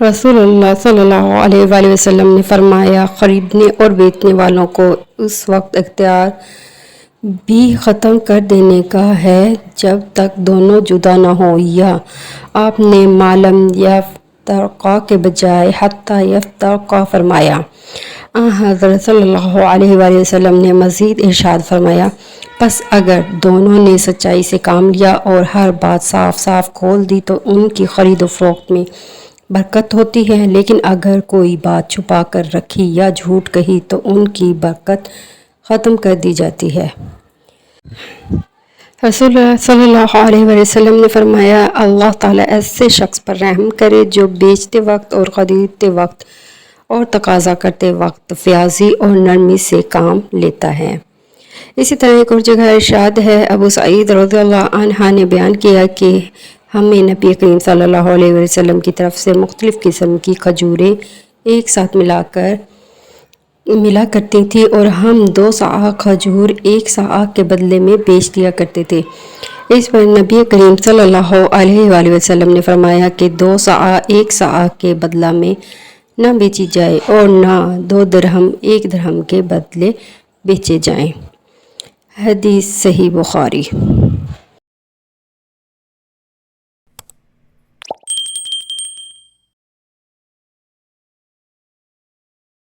رسول اللہ صلی اللہ علیہ وآلہ وسلم نے فرمایا، خریدنے اور بیچنے والوں کو اس وقت اختیار بھی ختم کر دینے کا ہے جب تک دونوں جدا نہ ہوں، یا آپ نے معلم یفترقا کے بجائے حتی یفترقا فرمایا۔ حضرت صلی اللہ علیہ وآلہ وسلم نے مزید ارشاد فرمایا، پس اگر دونوں نے سچائی سے کام لیا اور ہر بات صاف صاف کھول دی تو ان کی خرید و فروخت میں برکت ہوتی ہے، لیکن اگر کوئی بات چھپا کر رکھی یا جھوٹ کہی تو ان کی برکت ختم کر دی جاتی ہے۔ رسول اللہ صلی اللہ علیہ وآلہ وسلم نے فرمایا، اللہ تعالیٰ ایسے شخص پر رحم کرے جو بیچتے وقت اور خریدتے وقت اور تقاضا کرتے وقت فیاضی اور نرمی سے کام لیتا ہے۔ اسی طرح ایک اور جگہ ارشاد ہے، ابو سعید رضی اللہ عنہ نے بیان کیا کہ ہمیں نبی کریم صلی اللہ علیہ وسلم کی طرف سے مختلف قسم کی کھجوریں ایک ساتھ ملا کرتی تھی اور ہم 2 صاع کھجور 1 صاع کے بدلے میں بیچ دیا کرتے تھے۔ اس پر نبی کریم صلی اللہ علیہ وآلہ وسلم نے فرمایا کہ 2 صاع 1 صاع کے بدلہ میں نہ بیچی جائے اور نہ 2 درہم 1 درہم کے بدلے بیچے جائیں۔ حدیث صحیح بخاری۔